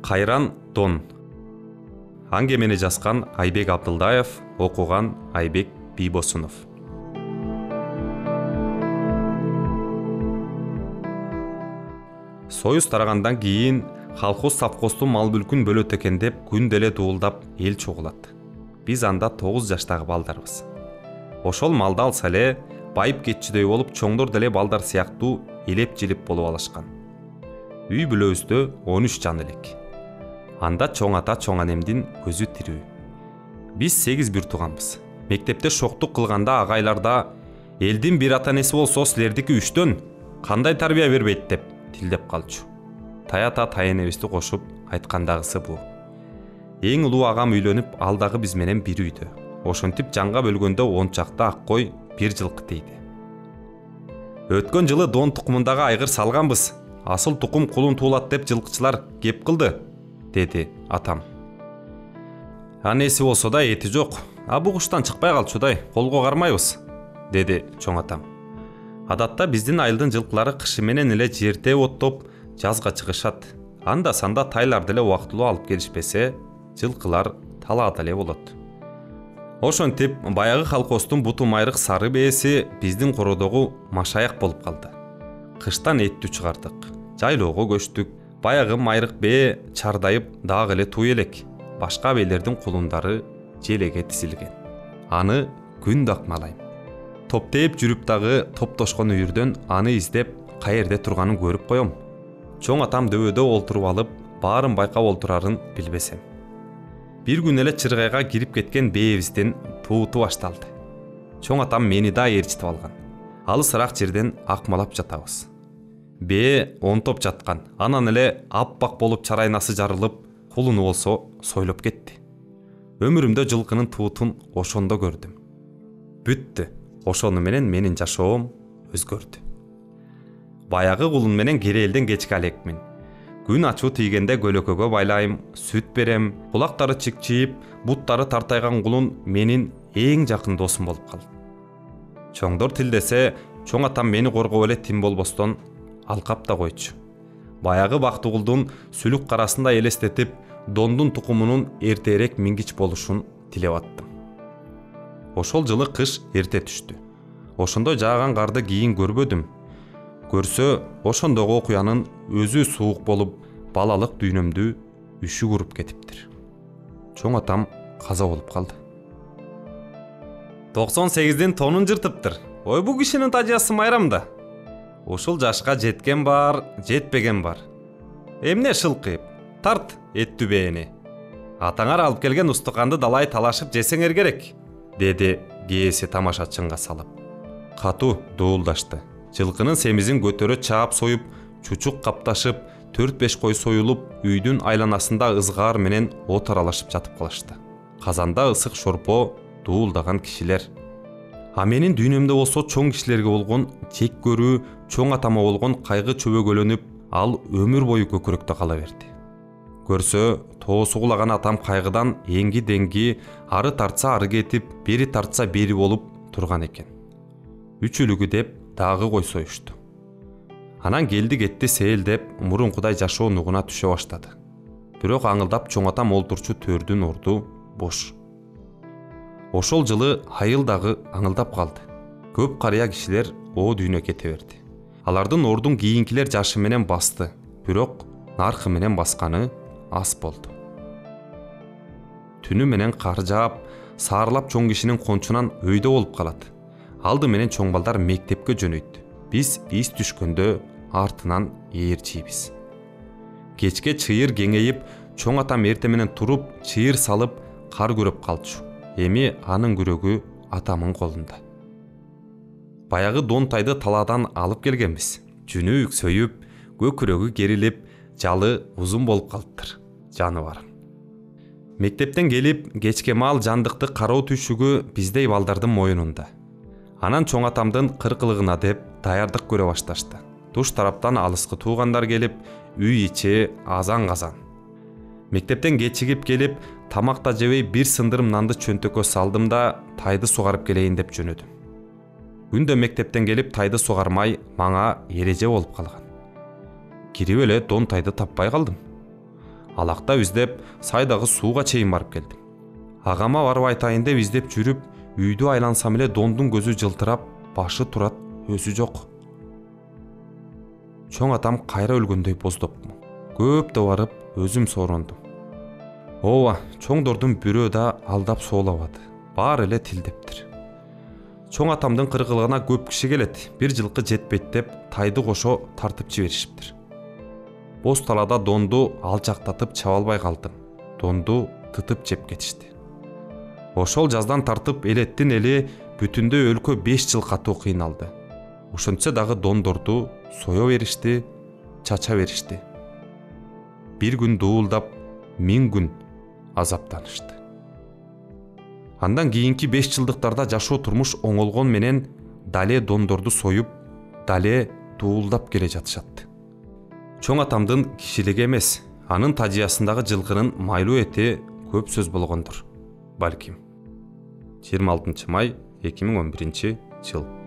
Кайран Дон. Аңгемени жазган Айбек Абдылдаев, окуган Айбек Бийбосунов. Союз тарагандан кийин колхоз совхоздун мал мүлкүн бөлөт экен деп күн деле дуулдап эл чогулат. Биз анда 9 жаштагы балдарбыз. Ошол малды алса эле байып кетчүдөй болуп чоңдор деле балдар сыяктуу элеп-жилип болуп алышкан. Үй бүлөбүздө 13 жан элек. Анда чоң ата чоң анемдин өзү тирүү. Биз 8 бир тууганбыз. Мектепте шоктук кылганда агайларда элдин бир ата энеси болсо силердики 3төн кандай тарбия бербейт деп тилдеп калчу. Таята тайенебизди кошуп айткандагысы бул. Эң улуу агам үйлөнүп, ал дагы биз менен бир үйдө. Ошентип жанга бөлгөндө 10 чакты ак кой, бир жылкы тийди. Өткөн жылы Дон тукумундагы айгыр салганбыз. Асыл тукум кулун туулат деп жылкычылар кеп кылды, деди атам. Анеси болсо да эти жок. Бу куштан чыкпай калчудай, колго кармайбыз, деди чоң атам. Адатта биздин айылдын жылкылары кышы менен эле жерде оттоп жазга чыгышат. Анда санда тайлар деле убактылуу алып келишпесе, жылкылар талаада эле болот. Ошентип баягы колхоздун буту майрык сары бээси биздин кородогу машаяк болуп калды. Кыштан эттү чыгардык. Жайлоого көчтүк. Баягы майрык бээ чардайып дагы эле туу элек. Башка бээлердин кулундары желеге тизилген. Аны күн дакмалайм. Топтеп жүрүп дагы топтошкон үйүрдөн аны издеп каерде турганын көрүп коем. Чоң атам дөбөдө олтуруп алып, баарын байкап олтурарын билбесем. Бир күн эле чыргайга кирип кеткен бээбиздин тууту башталды. Чоң атам мени да ээрчитип алган. Алысыраак жерден акмалап жатабыз. Бээ онтоп жаткан. Анан эле аппак болуп чарайнасы жарылып, кулуну болсо сойлоп кетти. Өмүрүмдө жылкынын туутун ошондо көрдүм. Бүттү. Ошону менен менин жашоом өзгөрдү. Баягы кулун менен керелден кечке алекмин. Күн ачуу тийгенде көлөкөгө байлайм, сүт берем, кулактары чикчиип, буттары тартайган кулун менин эң жакын досум болуп калды. Чоңдор тилдесе, чоң атам мени коргоп эле тим болбостон алкап да койчу. Баягы бактыгулдун сүлүк карасында элестетип, Дондун тукумунун эртерээк мингич болушун тилеп аттым. Ошол жылы кыш эрте түштү. Ошондой жааган карды кийин көрбөдүм. Көрсө, ошондогу окуянын өзү суук болуп, балалык дүйнөмдү үшүк уруп кетиптир. Чоң атам каза болуп калды. 98-дин тонун жыртыптыр. Ой, бу кишинин тажыясы майрам да. Ушул жашка жеткен бар, жетпеген бар. Эмне шылкыйып? Тарт эттү бээни. Атаңар алып келген устуканды далай талашып жесеңер керек, деди кээси тамашачынга салып. Катуу дуулдашты. Жылкынын семизин көтөрө чаап союп, чучук капташып, 4-5 кой союлуп, үйдүн айланасында ызгаар менен от аралашып жатып калышты. Казанда ысык шорпо дуулдаган кишилер. Менин дүйнөмдө болсо чоң кишилерге болгон жек көрүү, чоң атама болгон кайгы чөбөгөлөнүп, ал өмүр бою көкүрөктө кала берди. Көрсө, тоосу кулаган атам кайгыдан энги-денги, ары тартса ары кетип, бери тартса бери болуп турган экен. Үчүлүгү деп дагы кой союшту. Анан келди кетти сээлдеп, мурункудай жашоо нугуна түшө баштады. Бирок аңылдап чоң атам олтурчу төрдүн орду бош. Ошол жылы айыл дагы аңылдап калды. Көп карыя кишилер о дүйнө кете берди. Алардын ордун кийинкилер жашы менен басты, бирок наркы менен басканы аз болду. Түнү менен кар жаап, саарылап чоң кишинин кончунан өйдө болуп калат. Алды менен чоң балдар мектепке жөнөйт. Биз түшкөндө артынан ээрчийбиз. Кечке чыйыр кеңейип, чоң атам эрте менен туруп, чыйыр салып, кар көрөп калчу. Эми анын күрөгү атамын колунда. Баягы Дон тайды талаадан алып келгенбиз. Жүнү үксөйүп, көкүрөгү керилип, жалы узун болуп калыптыр. Жаны бар. Мектептен келип, кечке маал жандыкты кароо түйшүгү биздей балдардын моюнунда. Анан чоң атамдын кыркылыгына деп даярдык көрө башташты. Туш тараптан алыскы туугандар келип, үй ичи азан-казан. Мектептен кечигип келип, тамак да жебей бир сындырым нанды чөнтөккө салдым да тайды сугарып келейин деп жөнөдүм. Күндө мектептен келип тайды сугармай мага эреже болуп калган. Кирип эле Дон тайды таппай калдым. Алактап издеп сайдагы сууга чейин барып келдим. Агама барып айтайын деп издеп жүрүп, үйдү айлансам эле Дондун көзү жылтырап, башы турат, өзү жок. Чоң атам кайра өлгөндөй боздопмун. Көп да барып өзүм соорондум. Ооба, чоңдордун бирөө да алдап соолабады. Баары эле тилдептир. Чоң атамдын кыргылыгына көп киши келет. Бир жылкы жетпейт деп тайды кошо тартып жиберишиптир. Боз талада Донду алчактатып чаба албай калдым. Донду тытып жеп кетишти. Ошол жаздан тартып элеттин эли бүтүндөй өлкө 5 жыл катуу кыйналды. Ошентсе дагы дондорду сое беришти, чача беришти. Бир күн дуулдап, 1000 күн азаптанышты. Андан кийинки 5 жылдыктарда жашоо турмуш оңолгон менен дале дондорду союп, дале дуулдап келе жатышат. Чоң атамдын кишилиги эмес, анын тажыясындагы жылкынын майлуу эти көп сөз болгондур. Балким. 26 май 2011 жыл.